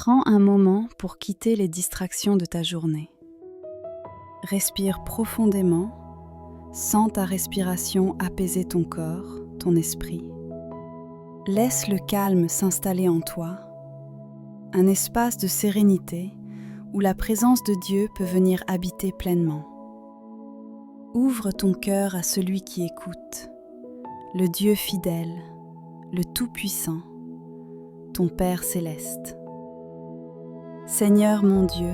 Prends un moment pour quitter les distractions de ta journée. Respire profondément, sens ta respiration apaiser ton corps, ton esprit. Laisse le calme s'installer en toi, un espace de sérénité où la présence de Dieu peut venir habiter pleinement. Ouvre ton cœur à celui qui écoute, le Dieu fidèle, le Tout-Puissant, ton Père céleste. Seigneur mon Dieu,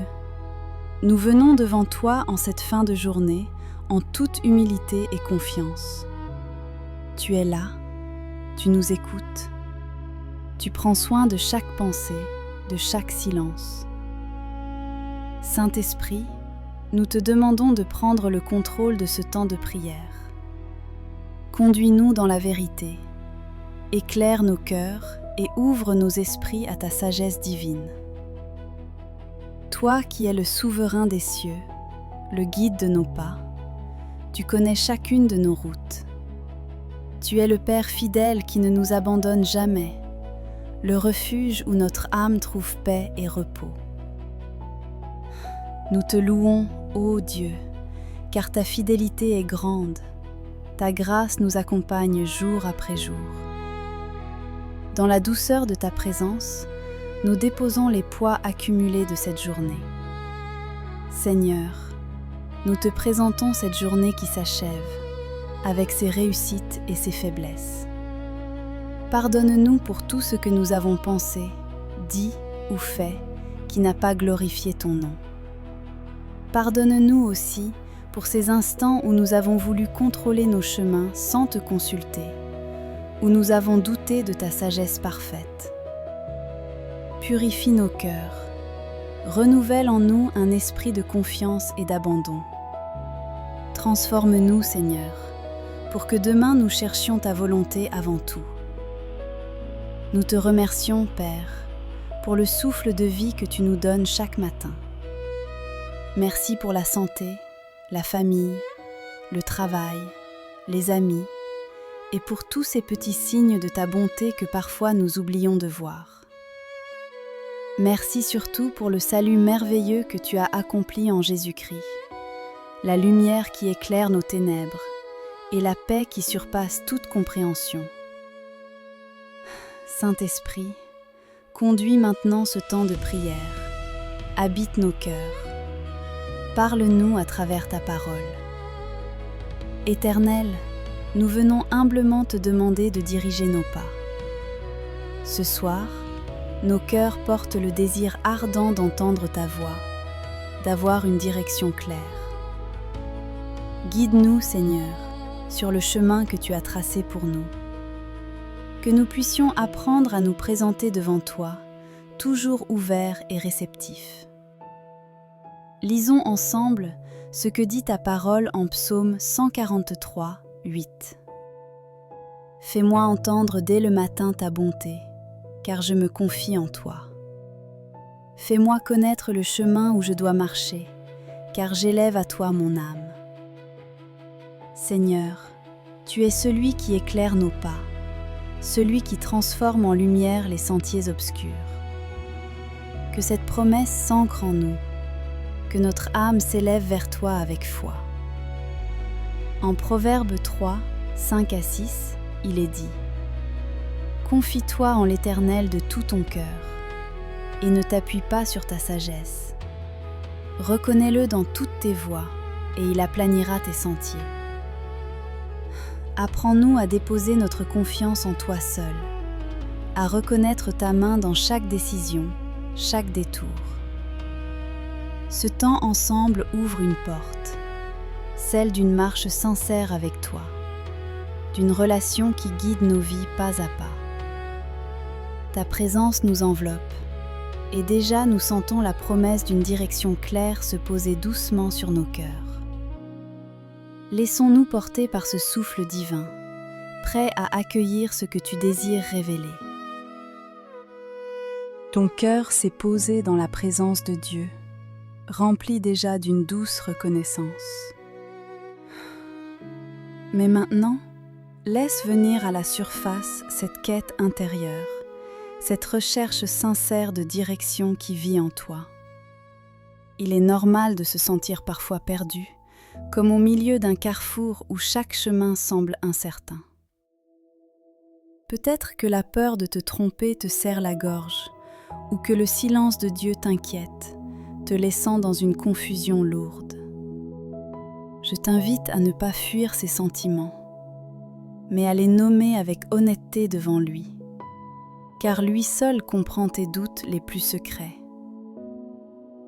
nous venons devant toi en cette fin de journée en toute humilité et confiance. Tu es là, tu nous écoutes, tu prends soin de chaque pensée, de chaque silence. Saint-Esprit, nous te demandons de prendre le contrôle de ce temps de prière. Conduis-nous dans la vérité, éclaire nos cœurs et ouvre nos esprits à ta sagesse divine. Toi qui es le souverain des cieux, le guide de nos pas, tu connais chacune de nos routes. Tu es le Père fidèle qui ne nous abandonne jamais, le refuge où notre âme trouve paix et repos. Nous te louons, ô Dieu, car ta fidélité est grande, ta grâce nous accompagne jour après jour. Dans la douceur de ta présence, nous déposons les poids accumulés de cette journée. Seigneur, nous te présentons cette journée qui s'achève, avec ses réussites et ses faiblesses. Pardonne-nous pour tout ce que nous avons pensé, dit ou fait qui n'a pas glorifié ton nom. Pardonne-nous aussi pour ces instants où nous avons voulu contrôler nos chemins sans te consulter, où nous avons douté de ta sagesse parfaite. Purifie nos cœurs, renouvelle en nous un esprit de confiance et d'abandon. Transforme-nous, Seigneur, pour que demain nous cherchions ta volonté avant tout. Nous te remercions, Père, pour le souffle de vie que tu nous donnes chaque matin. Merci pour la santé, la famille, le travail, les amis, et pour tous ces petits signes de ta bonté que parfois nous oublions de voir. Merci surtout pour le salut merveilleux que tu as accompli en Jésus-Christ, la lumière qui éclaire nos ténèbres et la paix qui surpasse toute compréhension. Saint-Esprit, conduis maintenant ce temps de prière, habite nos cœurs, parle-nous à travers ta parole. Éternel, nous venons humblement te demander de diriger nos pas. Ce soir, nos cœurs portent le désir ardent d'entendre ta voix, d'avoir une direction claire. Guide-nous, Seigneur, sur le chemin que tu as tracé pour nous. Que nous puissions apprendre à nous présenter devant toi, toujours ouverts et réceptifs. Lisons ensemble ce que dit ta parole en Psaume 143, 8. Fais-moi entendre dès le matin ta bonté, car je me confie en toi. Fais-moi connaître le chemin où je dois marcher, car j'élève à toi mon âme. Seigneur, tu es celui qui éclaire nos pas, celui qui transforme en lumière les sentiers obscurs. Que cette promesse s'ancre en nous, que notre âme s'élève vers toi avec foi. En Proverbe 3, 5 à 6, il est dit: Confie-toi en l'Éternel de tout ton cœur, et ne t'appuie pas sur ta sagesse. Reconnais-le dans toutes tes voies, et il aplanira tes sentiers. Apprends-nous à déposer notre confiance en toi seul, à reconnaître ta main dans chaque décision, chaque détour. Ce temps ensemble ouvre une porte, celle d'une marche sincère avec toi, d'une relation qui guide nos vies pas à pas. Ta présence nous enveloppe, et déjà nous sentons la promesse d'une direction claire se poser doucement sur nos cœurs. Laissons-nous porter par ce souffle divin, prêt à accueillir ce que tu désires révéler. Ton cœur s'est posé dans la présence de Dieu, rempli déjà d'une douce reconnaissance. Mais maintenant, laisse venir à la surface cette quête intérieure, cette recherche sincère de direction qui vit en toi. Il est normal de se sentir parfois perdu, comme au milieu d'un carrefour où chaque chemin semble incertain. Peut-être que la peur de te tromper te serre la gorge, ou que le silence de Dieu t'inquiète, te laissant dans une confusion lourde. Je t'invite à ne pas fuir ces sentiments, mais à les nommer avec honnêteté devant lui, car lui seul comprend tes doutes les plus secrets.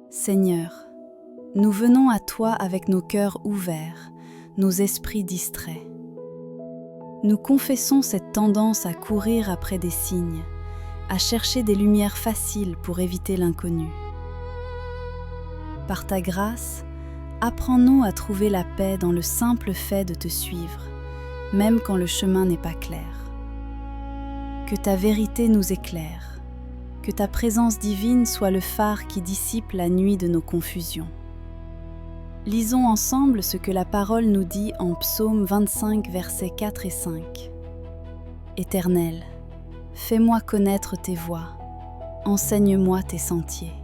Seigneur, nous venons à toi avec nos cœurs ouverts, nos esprits distraits. Nous confessons cette tendance à courir après des signes, à chercher des lumières faciles pour éviter l'inconnu. Par ta grâce, apprends-nous à trouver la paix dans le simple fait de te suivre, même quand le chemin n'est pas clair. Que ta vérité nous éclaire, que ta présence divine soit le phare qui dissipe la nuit de nos confusions. Lisons ensemble ce que la parole nous dit en Psaume 25, versets 4 et 5. Éternel, fais-moi connaître tes voies, enseigne-moi tes sentiers.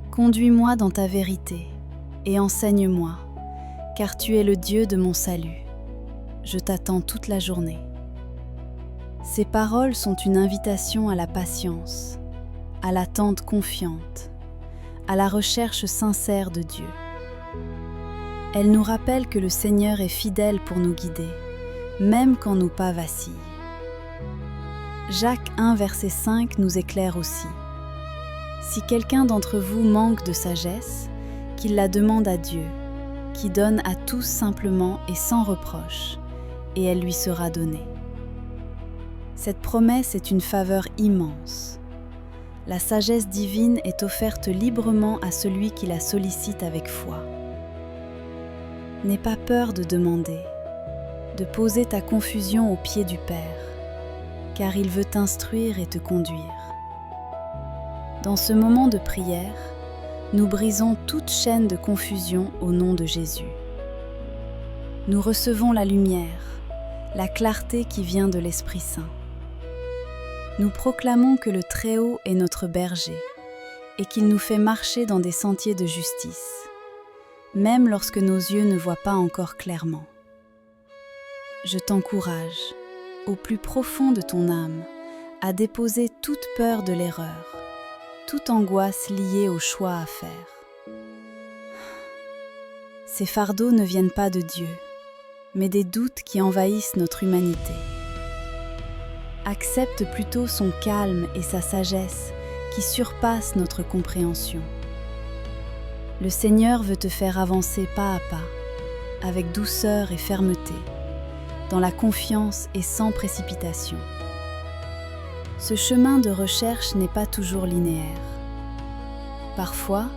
Conduis-moi dans ta vérité et enseigne-moi, car tu es le Dieu de mon salut. Je t'attends toute la journée. Ces paroles sont une invitation à la patience, à l'attente confiante, à la recherche sincère de Dieu. Elles nous rappellent que le Seigneur est fidèle pour nous guider, même quand nos pas vacillent. Jacques 1, verset 5 nous éclaire aussi. Si quelqu'un d'entre vous manque de sagesse, qu'il la demande à Dieu, qui donne à tous simplement et sans reproche, et elle lui sera donnée. Cette promesse est une faveur immense. La sagesse divine est offerte librement à celui qui la sollicite avec foi. N'aie pas peur de demander, de poser ta confusion aux pieds du Père, car il veut t'instruire et te conduire. Dans ce moment de prière, nous brisons toute chaîne de confusion au nom de Jésus. Nous recevons la lumière, la clarté qui vient de l'Esprit Saint. Nous proclamons que le Très-Haut est notre berger et qu'il nous fait marcher dans des sentiers de justice, même lorsque nos yeux ne voient pas encore clairement. Je t'encourage, au plus profond de ton âme, à déposer toute peur de l'erreur, toute angoisse liée au choix à faire. Ces fardeaux ne viennent pas de Dieu, mais des doutes qui envahissent notre humanité. Accepte plutôt son calme et sa sagesse qui surpassent notre compréhension. Le Seigneur veut te faire avancer pas à pas, avec douceur et fermeté, dans la confiance et sans précipitation. Ce chemin de recherche n'est pas toujours linéaire. Parfois,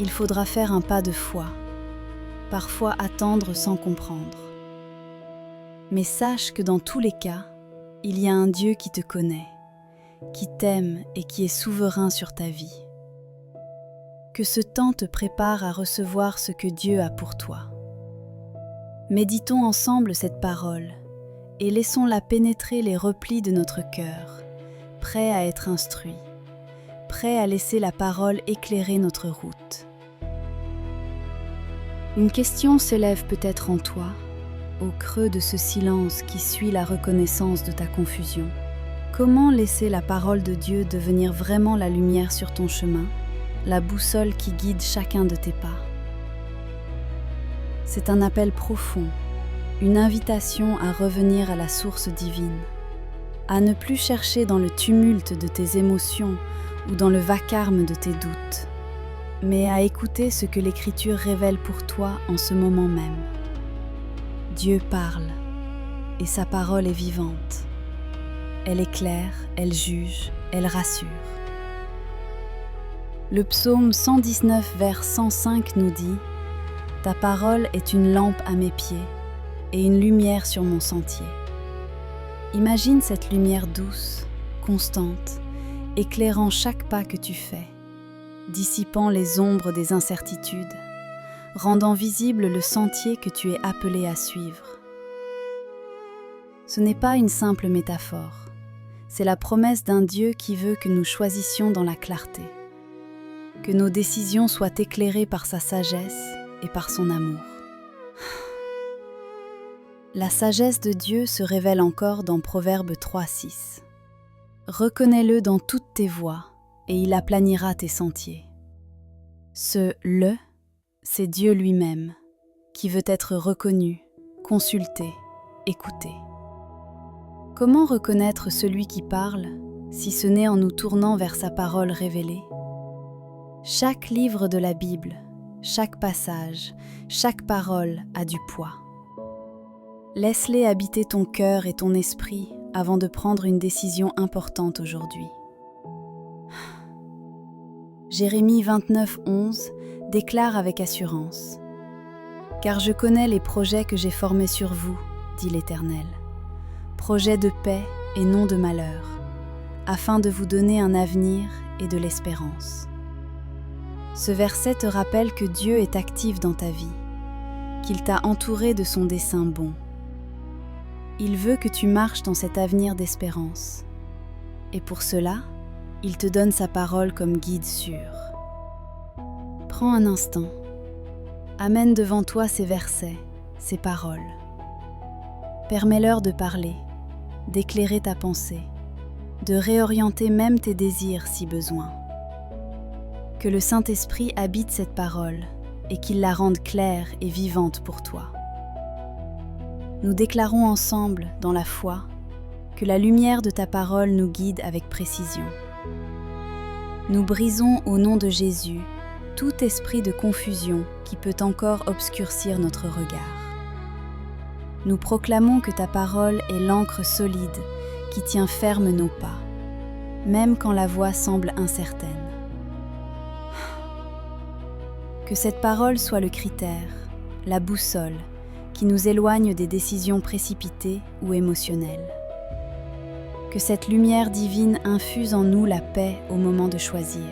il faudra faire un pas de foi, parfois attendre sans comprendre. Mais sache que dans tous les cas, il y a un Dieu qui te connaît, qui t'aime et qui est souverain sur ta vie. Que ce temps te prépare à recevoir ce que Dieu a pour toi. Méditons ensemble cette parole et laissons-la pénétrer les replis de notre cœur, prêt à être instruit, prêt à laisser la parole éclairer notre route. Une question s'élève peut-être en toi, au creux de ce silence qui suit la reconnaissance de ta confusion. Comment laisser la parole de Dieu devenir vraiment la lumière sur ton chemin, la boussole qui guide chacun de tes pas? C'est un appel profond, une invitation à revenir à la source divine, à ne plus chercher dans le tumulte de tes émotions ou dans le vacarme de tes doutes, mais à écouter ce que l'Écriture révèle pour toi en ce moment même. Dieu parle, et sa parole est vivante. Elle éclaire, elle juge, elle rassure. Le psaume 119, vers 105 nous dit « Ta parole est une lampe à mes pieds et une lumière sur mon sentier. » Imagine cette lumière douce, constante, éclairant chaque pas que tu fais, dissipant les ombres des incertitudes, rendant visible le sentier que tu es appelé à suivre. Ce n'est pas une simple métaphore, C'est la promesse d'un Dieu qui veut que nous choisissions dans la clarté, que nos décisions soient éclairées par sa sagesse et par son amour. La sagesse de Dieu se révèle encore dans Proverbe 3:6. Reconnais-le dans toutes tes voies, et il aplanira tes sentiers. Ce « le », c'est Dieu lui-même, qui veut être reconnu, consulté, écouté. Comment reconnaître celui qui parle, si ce n'est en nous tournant vers sa parole révélée? Chaque livre de la Bible, chaque passage, chaque parole a du poids. Laisse-les habiter ton cœur et ton esprit avant de prendre une décision importante aujourd'hui. Jérémie 29:11 déclare avec assurance : « Car je connais les projets que j'ai formés sur vous, dit l'Éternel, projets de paix et non de malheur, afin de vous donner un avenir et de l'espérance. » Ce verset te rappelle que Dieu est actif dans ta vie, qu'il t'a entouré de son dessein bon. Il veut que tu marches dans cet avenir d'espérance. Et pour cela, il te donne sa parole comme guide sûr. Prends un instant. Amène devant toi ces versets, ces paroles. Permets-leur de parler, d'éclairer ta pensée, de réorienter même tes désirs si besoin. Que le Saint-Esprit habite cette parole et qu'il la rende claire et vivante pour toi. Nous déclarons ensemble, dans la foi, que la lumière de ta parole nous guide avec précision. Nous brisons au nom de Jésus tout esprit de confusion qui peut encore obscurcir notre regard. Nous proclamons que ta parole est l'encre solide qui tient ferme nos pas, même quand la voie semble incertaine. Que cette parole soit le critère, la boussole, qui nous éloigne des décisions précipitées ou émotionnelles. Que cette lumière divine infuse en nous la paix au moment de choisir,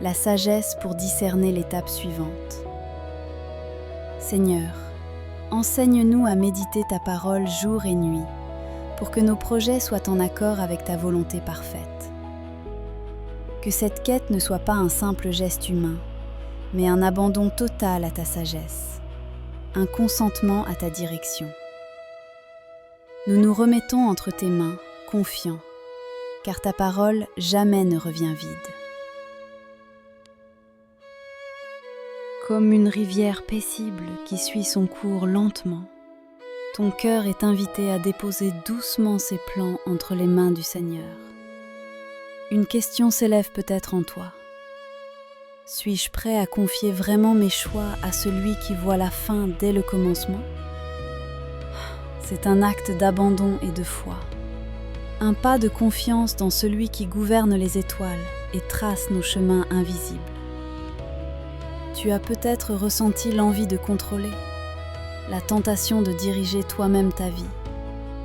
la sagesse pour discerner l'étape suivante. Seigneur, enseigne-nous à méditer ta parole jour et nuit, pour que nos projets soient en accord avec ta volonté parfaite. Que cette quête ne soit pas un simple geste humain, mais un abandon total à ta sagesse, un consentement à ta direction. Nous nous remettons entre tes mains, confiants, car ta parole jamais ne revient vide. Comme une rivière paisible qui suit son cours lentement, ton cœur est invité à déposer doucement ses plans entre les mains du Seigneur. Une question s'élève peut-être en toi. Suis-je prêt à confier vraiment mes choix à celui qui voit la fin dès le commencement? C'est un acte d'abandon et de foi. Un pas de confiance dans celui qui gouverne les étoiles et trace nos chemins invisibles. Tu as peut-être ressenti l'envie de contrôler, la tentation de diriger toi-même ta vie,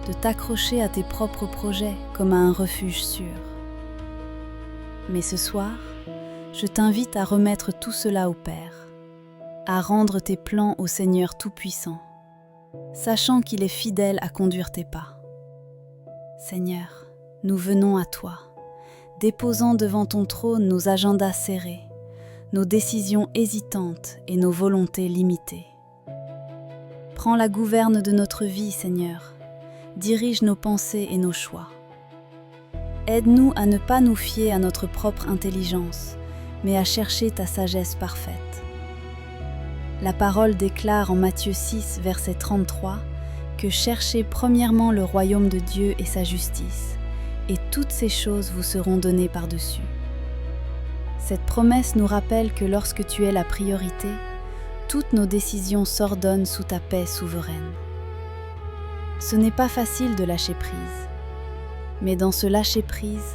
de t'accrocher à tes propres projets comme à un refuge sûr. Mais ce soir, je t'invite à remettre tout cela au Père, à rendre tes plans au Seigneur Tout-Puissant, sachant qu'il est fidèle à conduire tes pas. Seigneur, nous venons à toi, déposant devant ton trône nos agendas serrés, nos décisions hésitantes et nos volontés limitées. Prends la gouverne de notre vie, Seigneur, dirige nos pensées et nos choix. Aide-nous à ne pas nous fier à notre propre intelligence, mais à chercher ta sagesse parfaite. La parole déclare en Matthieu 6, verset 33, que cherchez premièrement le royaume de Dieu et sa justice, et toutes ces choses vous seront données par-dessus. Cette promesse nous rappelle que lorsque tu es la priorité, toutes nos décisions s'ordonnent sous ta paix souveraine. Ce n'est pas facile de lâcher prise, mais dans ce lâcher-prise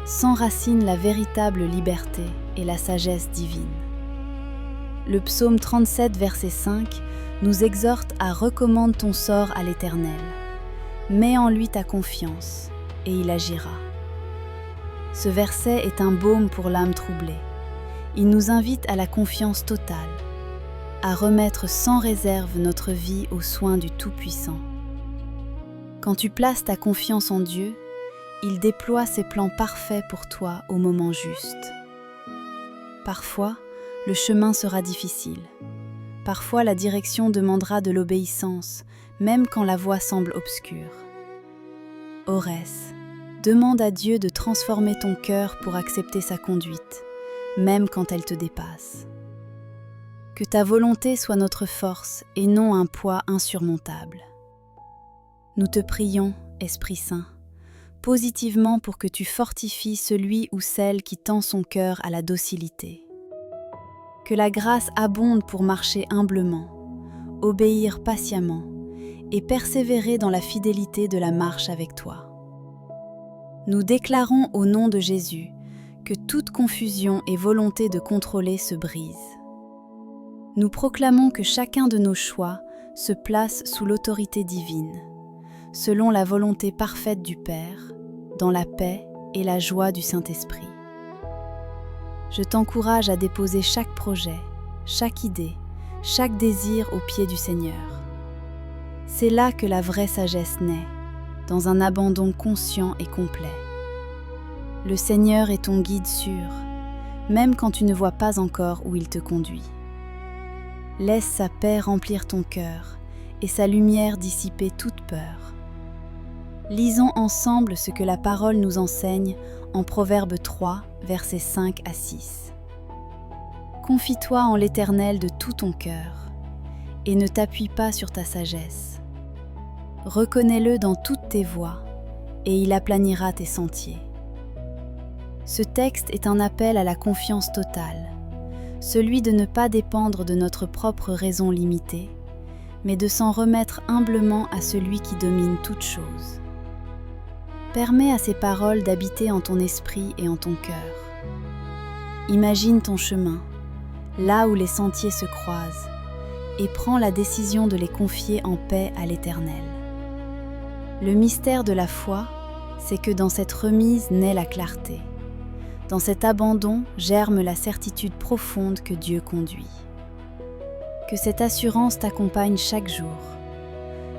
s'enracine la véritable liberté et la sagesse divine. Le psaume 37, verset 5, nous exhorte à « recommande ton sort à l'Éternel ». Mets en lui ta confiance, et il agira. Ce verset est un baume pour l'âme troublée. Il nous invite à la confiance totale, à remettre sans réserve notre vie aux soins du Tout-Puissant. Quand tu places ta confiance en Dieu, il déploie ses plans parfaits pour toi au moment juste. Parfois, le chemin sera difficile. Parfois, la direction demandera de l'obéissance, même quand la voie semble obscure. Orès, demande à Dieu de transformer ton cœur pour accepter sa conduite, même quand elle te dépasse. Que ta volonté soit notre force et non un poids insurmontable. Nous te prions, Esprit Saint, positivement pour que tu fortifies celui ou celle qui tend son cœur à la docilité. Que la grâce abonde pour marcher humblement, obéir patiemment et persévérer dans la fidélité de la marche avec toi. Nous déclarons au nom de Jésus que toute confusion et volonté de contrôler se brise. Nous proclamons que chacun de nos choix se place sous l'autorité divine, selon la volonté parfaite du Père, dans la paix et la joie du Saint-Esprit. Je t'encourage à déposer chaque projet, chaque idée, chaque désir aux pieds du Seigneur. C'est là que la vraie sagesse naît, dans un abandon conscient et complet. Le Seigneur est ton guide sûr, même quand tu ne vois pas encore où il te conduit. Laisse sa paix remplir ton cœur et sa lumière dissiper toute peur. Lisons ensemble ce que la parole nous enseigne en Proverbe 3, versets 5 à 6. Confie-toi en l'Éternel de tout ton cœur et ne t'appuie pas sur ta sagesse. Reconnais-le dans toutes tes voies et il aplanira tes sentiers. Ce texte est un appel à la confiance totale, celui de ne pas dépendre de notre propre raison limitée, mais de s'en remettre humblement à celui qui domine toutes choses. Permets à ces paroles d'habiter en ton esprit et en ton cœur. Imagine ton chemin, là où les sentiers se croisent, et prends la décision de les confier en paix à l'Éternel. Le mystère de la foi, c'est que dans cette remise naît la clarté. Dans cet abandon germe la certitude profonde que Dieu conduit. Que cette assurance t'accompagne chaque jour.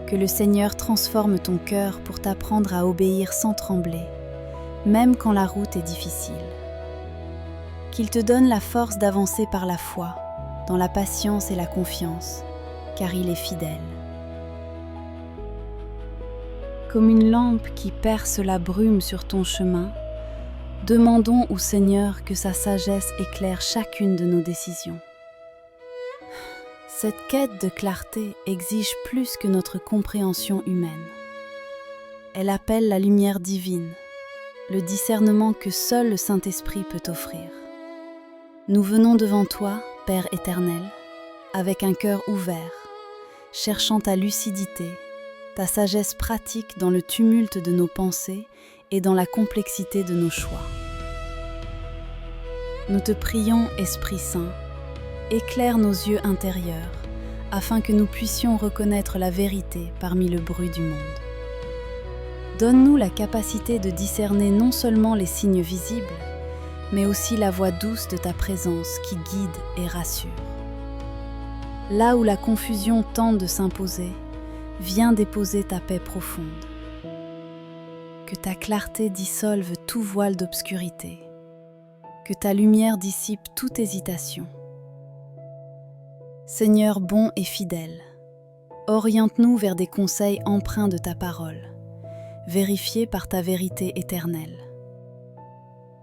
Que le Seigneur transforme ton cœur pour t'apprendre à obéir sans trembler, même quand la route est difficile. Qu'il te donne la force d'avancer par la foi, dans la patience et la confiance, car il est fidèle. Comme une lampe qui perce la brume sur ton chemin, demandons au Seigneur que sa sagesse éclaire chacune de nos décisions. Cette quête de clarté exige plus que notre compréhension humaine. Elle appelle la lumière divine, le discernement que seul le Saint-Esprit peut offrir. Nous venons devant toi, Père éternel, avec un cœur ouvert, cherchant ta lucidité, ta sagesse pratique dans le tumulte de nos pensées et dans la complexité de nos choix. Nous te prions, Esprit Saint, éclaire nos yeux intérieurs, afin que nous puissions reconnaître la vérité parmi le bruit du monde. Donne-nous la capacité de discerner non seulement les signes visibles, mais aussi la voix douce de ta présence qui guide et rassure. Là où la confusion tente de s'imposer, viens déposer ta paix profonde. Que ta clarté dissolve tout voile d'obscurité, que ta lumière dissipe toute hésitation. Seigneur bon et fidèle, oriente-nous vers des conseils empreints de ta parole, vérifiés par ta vérité éternelle.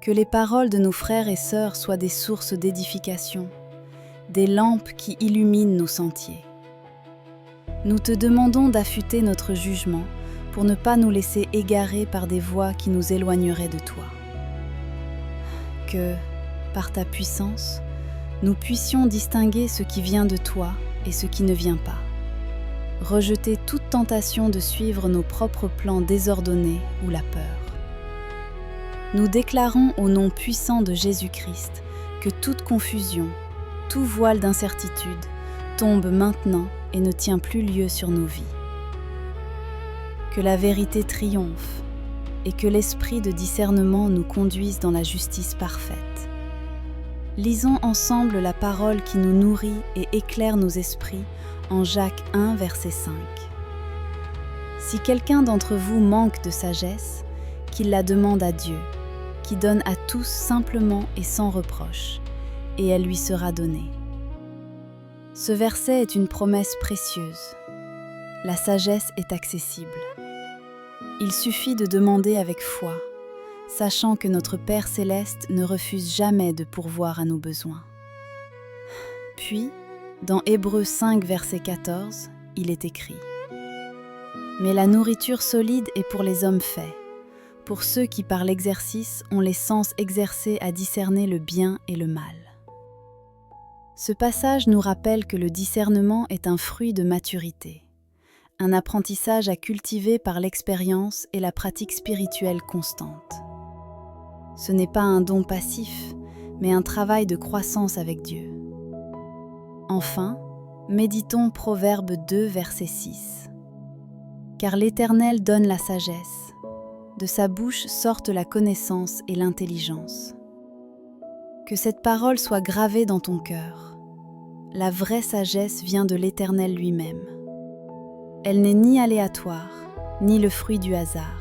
Que les paroles de nos frères et sœurs soient des sources d'édification, des lampes qui illuminent nos sentiers. Nous te demandons d'affûter notre jugement pour ne pas nous laisser égarer par des voies qui nous éloigneraient de toi. Que, par ta puissance, nous puissions distinguer ce qui vient de toi et ce qui ne vient pas. Rejeter toute tentation de suivre nos propres plans désordonnés ou la peur. Nous déclarons au nom puissant de Jésus-Christ que toute confusion, tout voile d'incertitude tombe maintenant et ne tient plus lieu sur nos vies. Que la vérité triomphe et que l'esprit de discernement nous conduise dans la justice parfaite. Lisons ensemble la parole qui nous nourrit et éclaire nos esprits en Jacques 1, verset 5. Si quelqu'un d'entre vous manque de sagesse, qu'il la demande à Dieu, qui donne à tous simplement et sans reproche, et elle lui sera donnée. Ce verset est une promesse précieuse. La sagesse est accessible. Il suffit de demander avec foi, sachant que notre Père céleste ne refuse jamais de pourvoir à nos besoins. Puis, dans Hébreux 5, verset 14, il est écrit « Mais la nourriture solide est pour les hommes faits, pour ceux qui par l'exercice ont les sens exercés à discerner le bien et le mal. » Ce passage nous rappelle que le discernement est un fruit de maturité, un apprentissage à cultiver par l'expérience et la pratique spirituelle constante. Ce n'est pas un don passif, mais un travail de croissance avec Dieu. Enfin, méditons Proverbe 2, verset 6. « Car l'Éternel donne la sagesse, de sa bouche sortent la connaissance et l'intelligence. » Que cette parole soit gravée dans ton cœur. La vraie sagesse vient de l'Éternel lui-même. Elle n'est ni aléatoire, ni le fruit du hasard,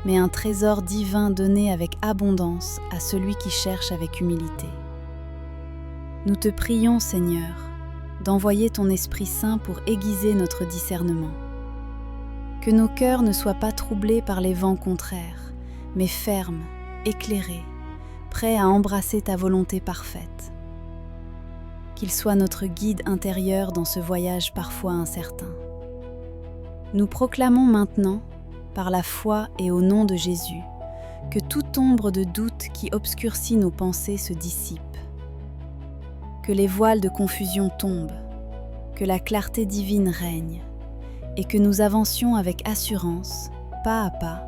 mais un trésor divin donné avec abondance à celui qui cherche avec humilité. Nous te prions, Seigneur, d'envoyer ton Esprit Saint pour aiguiser notre discernement. Que nos cœurs ne soient pas troublés par les vents contraires, mais fermes, éclairés, prêts à embrasser ta volonté parfaite. Qu'il soit notre guide intérieur dans ce voyage parfois incertain. Nous proclamons maintenant, par la foi et au nom de Jésus, que toute ombre de doute qui obscurcit nos pensées se dissipe. Que les voiles de confusion tombent, que la clarté divine règne, et que nous avancions avec assurance, pas à pas,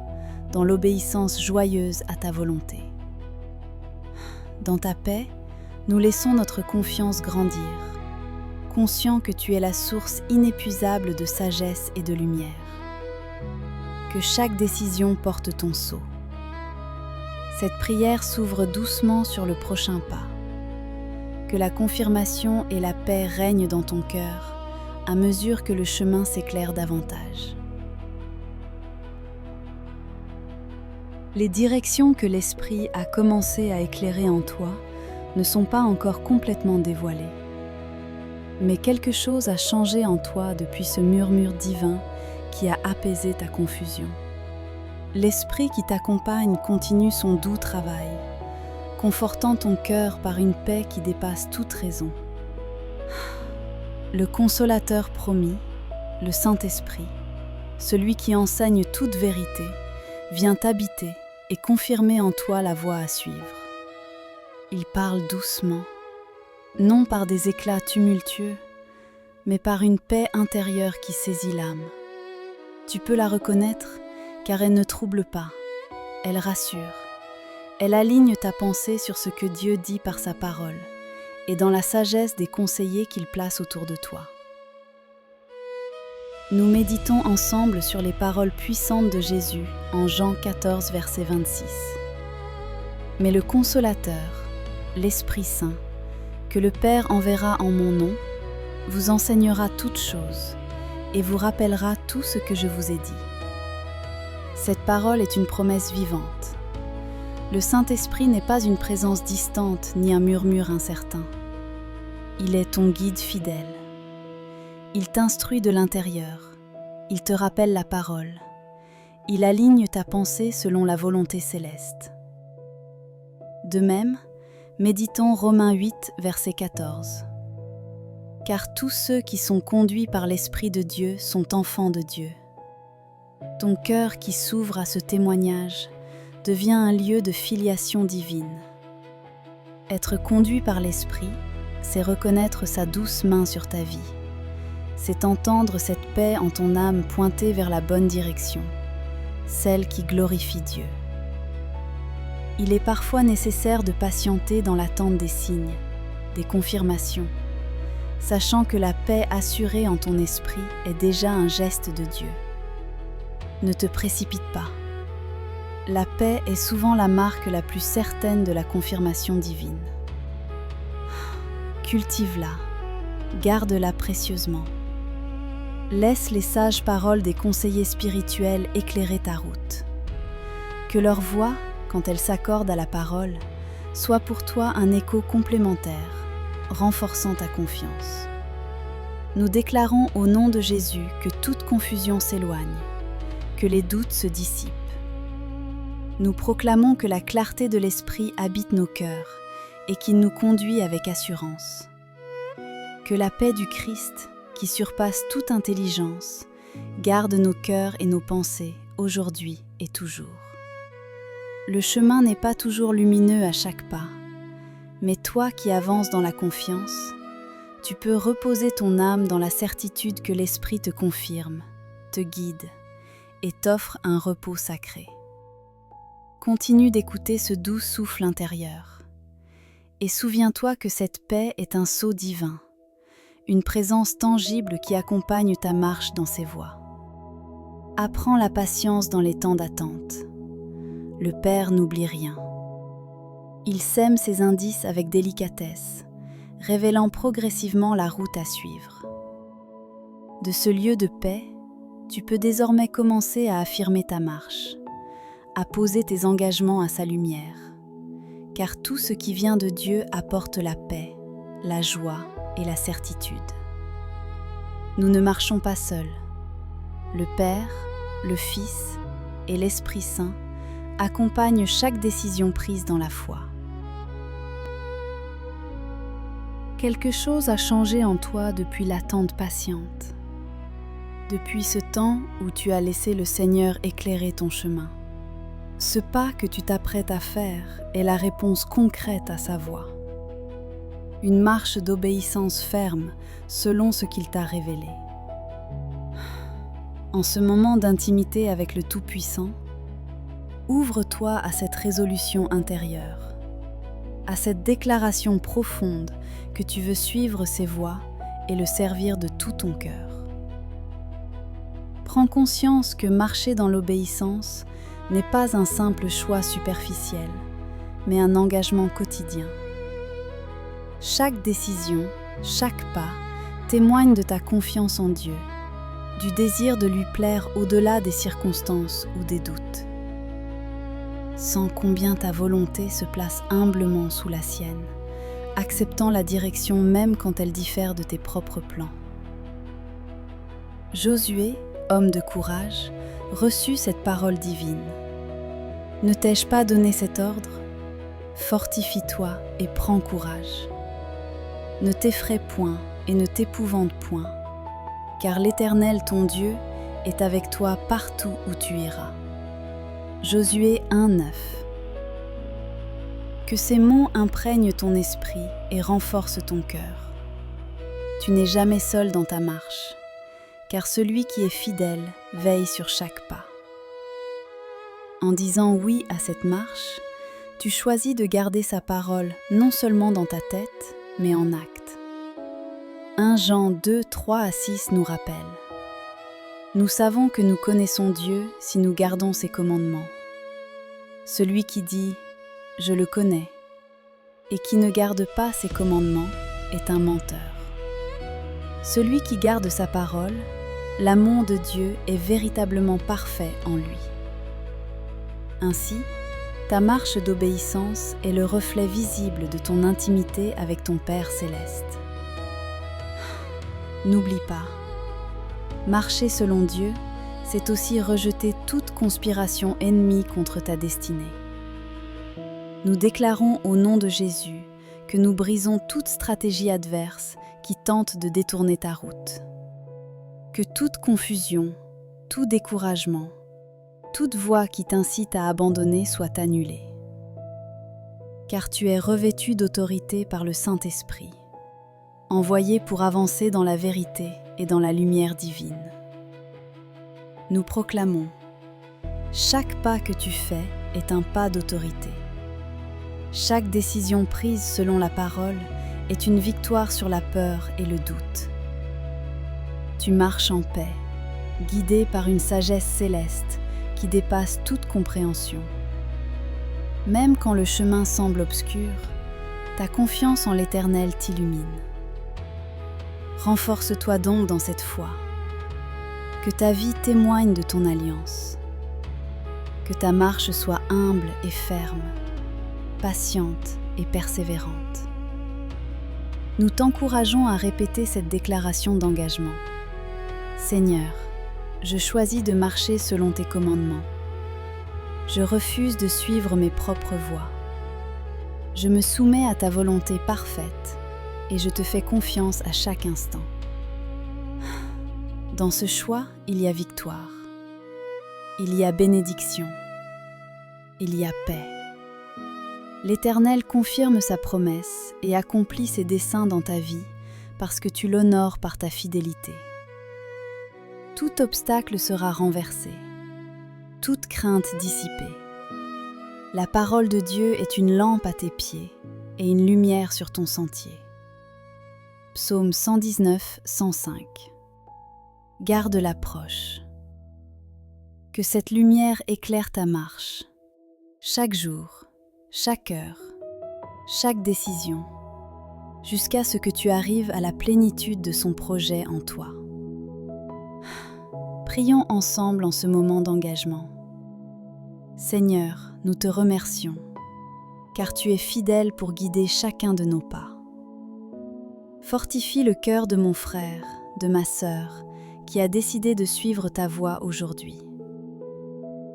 dans l'obéissance joyeuse à ta volonté. Dans ta paix, nous laissons notre confiance grandir, conscients que tu es la source inépuisable de sagesse et de lumière. Que chaque décision porte ton sceau. Cette prière s'ouvre doucement sur le prochain pas. Que la confirmation et la paix règnent dans ton cœur à mesure que le chemin s'éclaire davantage. Les directions que l'Esprit a commencé à éclairer en toi ne sont pas encore complètement dévoilées. Mais quelque chose a changé en toi depuis ce murmure divin qui a apaisé ta confusion. L'Esprit qui t'accompagne continue son doux travail, confortant ton cœur par une paix qui dépasse toute raison. Le Consolateur promis, le Saint-Esprit, celui qui enseigne toute vérité, vient habiter et confirmer en toi la voie à suivre. Il parle doucement, non par des éclats tumultueux, mais par une paix intérieure qui saisit l'âme. Tu peux la reconnaître car elle ne trouble pas, elle rassure. Elle aligne ta pensée sur ce que Dieu dit par sa parole et dans la sagesse des conseillers qu'il place autour de toi. Nous méditons ensemble sur les paroles puissantes de Jésus en Jean 14, verset 26. Mais le Consolateur, l'Esprit Saint, que le Père enverra en mon nom, vous enseignera toutes choses et vous rappellera tout ce que je vous ai dit. Cette parole est une promesse vivante. Le Saint-Esprit n'est pas une présence distante ni un murmure incertain. Il est ton guide fidèle. Il t'instruit de l'intérieur. Il te rappelle la parole. Il aligne ta pensée selon la volonté céleste. De même, méditons Romains 8, verset 14. Car tous ceux qui sont conduits par l'Esprit de Dieu sont enfants de Dieu. Ton cœur qui s'ouvre à ce témoignage devient un lieu de filiation divine. Être conduit par l'Esprit, c'est reconnaître sa douce main sur ta vie. C'est entendre cette paix en ton âme pointée vers la bonne direction, celle qui glorifie Dieu. Il est parfois nécessaire de patienter dans l'attente des signes, des confirmations, sachant que la paix assurée en ton esprit est déjà un geste de Dieu. Ne te précipite pas. La paix est souvent la marque la plus certaine de la confirmation divine. Cultive-la, garde-la précieusement. Laisse les sages paroles des conseillers spirituels éclairer ta route. Que leur voix, quand elles s'accordent à la parole, soit pour toi un écho complémentaire, renforçant ta confiance. Nous déclarons au nom de Jésus que toute confusion s'éloigne, que les doutes se dissipent. Nous proclamons que la clarté de l'Esprit habite nos cœurs et qu'il nous conduit avec assurance. Que la paix du Christ, qui surpasse toute intelligence, garde nos cœurs et nos pensées aujourd'hui et toujours. Le chemin n'est pas toujours lumineux à chaque pas, mais toi qui avances dans la confiance, tu peux reposer ton âme dans la certitude que l'Esprit te confirme, te guide et t'offre un repos sacré. Continue d'écouter ce doux souffle intérieur et souviens-toi que cette paix est un sceau divin, une présence tangible qui accompagne ta marche dans ses voies. Apprends la patience dans les temps d'attente. Le Père n'oublie rien. Il sème ses indices avec délicatesse, révélant progressivement la route à suivre. De ce lieu de paix, tu peux désormais commencer à affirmer ta marche, à poser tes engagements à sa lumière, car tout ce qui vient de Dieu apporte la paix, la joie et la certitude. Nous ne marchons pas seuls. Le Père, le Fils et l'Esprit Saint accompagnent chaque décision prise dans la foi. Quelque chose a changé en toi depuis l'attente patiente, depuis ce temps où tu as laissé le Seigneur éclairer ton chemin. Ce pas que tu t'apprêtes à faire est la réponse concrète à sa voix. Une marche d'obéissance ferme selon ce qu'il t'a révélé. En ce moment d'intimité avec le Tout-Puissant, ouvre-toi à cette résolution intérieure, à cette déclaration profonde que tu veux suivre ses voies et le servir de tout ton cœur. Prends conscience que marcher dans l'obéissance n'est pas un simple choix superficiel, mais un engagement quotidien. Chaque décision, chaque pas, témoigne de ta confiance en Dieu, du désir de lui plaire au-delà des circonstances ou des doutes. Sens combien ta volonté se place humblement sous la sienne, acceptant la direction même quand elle diffère de tes propres plans. Josué, homme de courage, reçut cette parole divine. Ne t'ai-je pas donné cet ordre ? Fortifie-toi et prends courage. Ne t'effraie point et ne t'épouvante point, car l'Éternel ton Dieu est avec toi partout où tu iras. Josué 1:9. Que ces mots imprègnent ton esprit et renforcent ton cœur. Tu n'es jamais seul dans ta marche, car celui qui est fidèle veille sur chaque pas. En disant oui à cette marche, tu choisis de garder sa parole non seulement dans ta tête, mais en acte. 1 Jean 2, 3-6 nous rappelle: nous savons que nous connaissons Dieu si nous gardons ses commandements. Celui qui dit « Je le connais » et qui ne garde pas ses commandements est un menteur. Celui qui garde sa parole, l'amour de Dieu est véritablement parfait en lui. Ainsi, ta marche d'obéissance est le reflet visible de ton intimité avec ton Père céleste. N'oublie pas, marcher selon Dieu, c'est aussi rejeter toute conspiration ennemie contre ta destinée. Nous déclarons au nom de Jésus que nous brisons toute stratégie adverse qui tente de détourner ta route. Que toute confusion, tout découragement, toute voie qui t'incite à abandonner soit annulée. Car tu es revêtu d'autorité par le Saint-Esprit, envoyé pour avancer dans la vérité et dans la lumière divine. Nous proclamons: chaque pas que tu fais est un pas d'autorité. Chaque décision prise selon la parole est une victoire sur la peur et le doute. Tu marches en paix, guidé par une sagesse céleste qui dépasse toute compréhension. Même quand le chemin semble obscur, ta confiance en l'Éternel t'illumine. Renforce-toi donc dans cette foi. Que ta vie témoigne de ton alliance. Que ta marche soit humble et ferme, patiente et persévérante. Nous t'encourageons à répéter cette déclaration d'engagement. Seigneur, je choisis de marcher selon tes commandements. Je refuse de suivre mes propres voies. Je me soumets à ta volonté parfaite et je te fais confiance à chaque instant. Dans ce choix, il y a victoire. Il y a bénédiction. Il y a paix. L'Éternel confirme sa promesse et accomplit ses desseins dans ta vie parce que tu l'honores par ta fidélité. Tout obstacle sera renversé, toute crainte dissipée. La parole de Dieu est une lampe à tes pieds et une lumière sur ton sentier. Psaume 119, 105. Garde-la proche. Que cette lumière éclaire ta marche, chaque jour, chaque heure, chaque décision, jusqu'à ce que tu arrives à la plénitude de son projet en toi. Prions ensemble en ce moment d'engagement. Seigneur, nous te remercions, car tu es fidèle pour guider chacun de nos pas. Fortifie le cœur de mon frère, de ma sœur, qui a décidé de suivre ta voie aujourd'hui.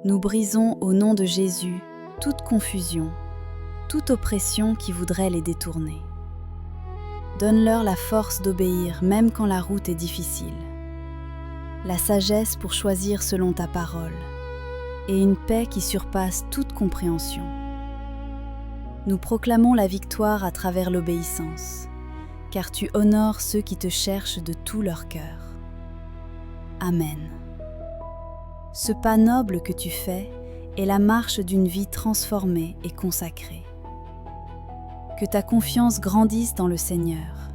Nous brisons au nom de Jésus toute confusion, toute oppression qui voudrait les détourner. Donne-leur la force d'obéir même quand la route est difficile, la sagesse pour choisir selon ta parole et une paix qui surpasse toute compréhension. Nous proclamons la victoire à travers l'obéissance, car tu honores ceux qui te cherchent de tout leur cœur. Amen. Ce pas noble que tu fais est la marche d'une vie transformée et consacrée. Que ta confiance grandisse dans le Seigneur,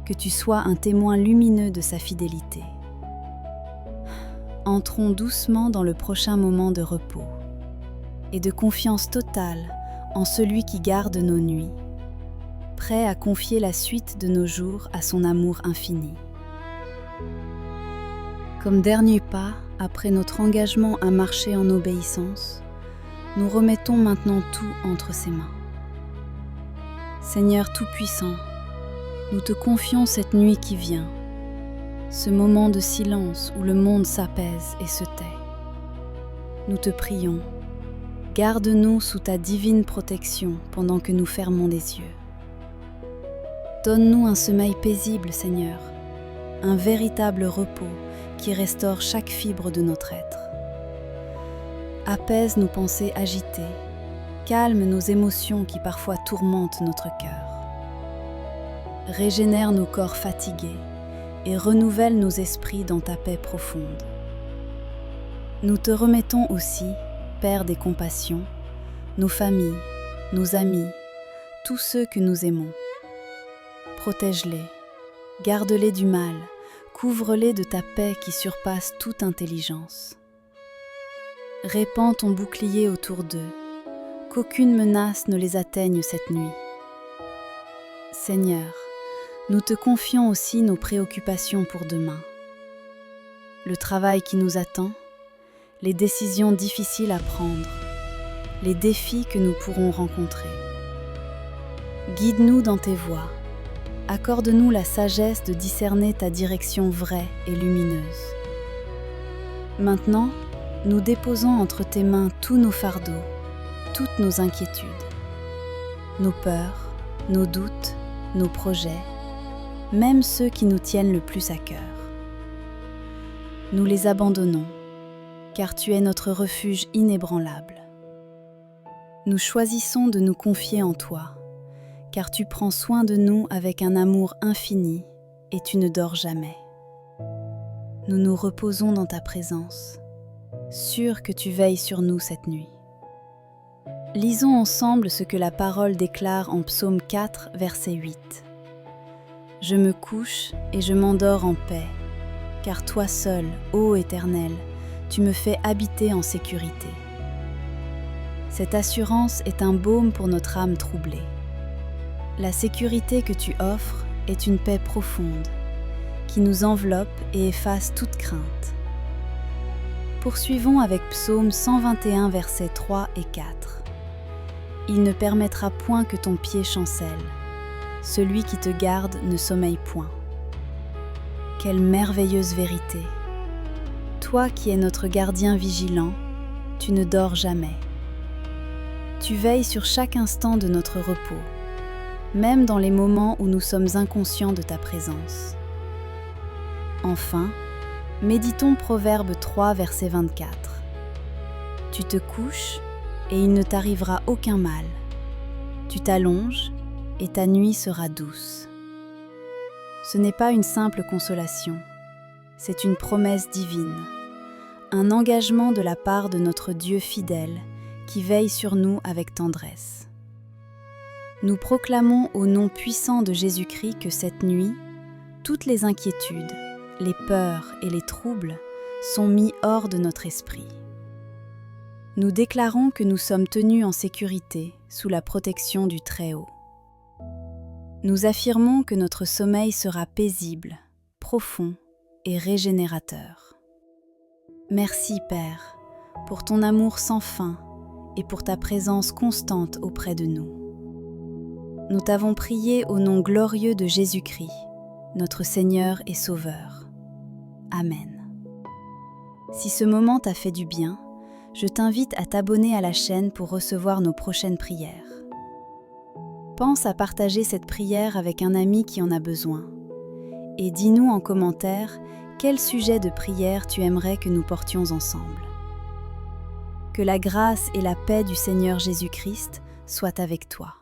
que tu sois un témoin lumineux de sa fidélité. Entrons doucement dans le prochain moment de repos et de confiance totale en celui qui garde nos nuits, prêt à confier la suite de nos jours à son amour infini. Comme dernier pas, après notre engagement à marcher en obéissance, nous remettons maintenant tout entre ses mains. Seigneur Tout-Puissant, nous te confions cette nuit qui vient, ce moment de silence où le monde s'apaise et se tait. Nous te prions, garde-nous sous ta divine protection pendant que nous fermons les yeux. Donne-nous un sommeil paisible, Seigneur, un véritable repos qui restaure chaque fibre de notre être. Apaise nos pensées agitées, calme nos émotions qui parfois tourmentent notre cœur. Régénère nos corps fatigués et renouvelle nos esprits dans ta paix profonde. Nous te remettons aussi, Père des compassions, nos familles, nos amis, tous ceux que nous aimons. Protège-les, garde-les du mal, couvre-les de ta paix qui surpasse toute intelligence. Répands ton bouclier autour d'eux, qu'aucune menace ne les atteigne cette nuit. Seigneur, nous te confions aussi nos préoccupations pour demain. Le travail qui nous attend, les décisions difficiles à prendre, les défis que nous pourrons rencontrer. Guide-nous dans tes voies. Accorde-nous la sagesse de discerner ta direction vraie et lumineuse. Maintenant, nous déposons entre tes mains tous nos fardeaux, toutes nos inquiétudes, nos peurs, nos doutes, nos projets, même ceux qui nous tiennent le plus à cœur. Nous les abandonnons, car tu es notre refuge inébranlable. Nous choisissons de nous confier en toi, car tu prends soin de nous avec un amour infini et tu ne dors jamais. Nous nous reposons dans ta présence, sûrs que tu veilles sur nous cette nuit. Lisons ensemble ce que la parole déclare en Psaume 4, verset 8. « Je me couche et je m'endors en paix, car toi seul, ô Éternel, tu me fais habiter en sécurité. » Cette assurance est un baume pour notre âme troublée. La sécurité que tu offres est une paix profonde, qui nous enveloppe et efface toute crainte. Poursuivons avec Psaume 121, versets 3 et 4. Il ne permettra point que ton pied chancelle. Celui qui te garde ne sommeille point. Quelle merveilleuse vérité! Toi qui es notre gardien vigilant, tu ne dors jamais. Tu veilles sur chaque instant de notre repos, même dans les moments où nous sommes inconscients de ta présence. Enfin, méditons Proverbe 3, verset 24. Tu te couches et il ne t'arrivera aucun mal. Tu t'allonges et ta nuit sera douce. Ce n'est pas une simple consolation, c'est une promesse divine, un engagement de la part de notre Dieu fidèle qui veille sur nous avec tendresse. Nous proclamons au nom puissant de Jésus-Christ que cette nuit, toutes les inquiétudes, les peurs et les troubles sont mis hors de notre esprit. Nous déclarons que nous sommes tenus en sécurité sous la protection du Très-Haut. Nous affirmons que notre sommeil sera paisible, profond et régénérateur. Merci Père, pour ton amour sans fin et pour ta présence constante auprès de nous. Nous t'avons prié au nom glorieux de Jésus-Christ, notre Seigneur et Sauveur. Amen. Si ce moment t'a fait du bien, je t'invite à t'abonner à la chaîne pour recevoir nos prochaines prières. Pense à partager cette prière avec un ami qui en a besoin. Et dis-nous en commentaire quel sujet de prière tu aimerais que nous portions ensemble. Que la grâce et la paix du Seigneur Jésus-Christ soient avec toi.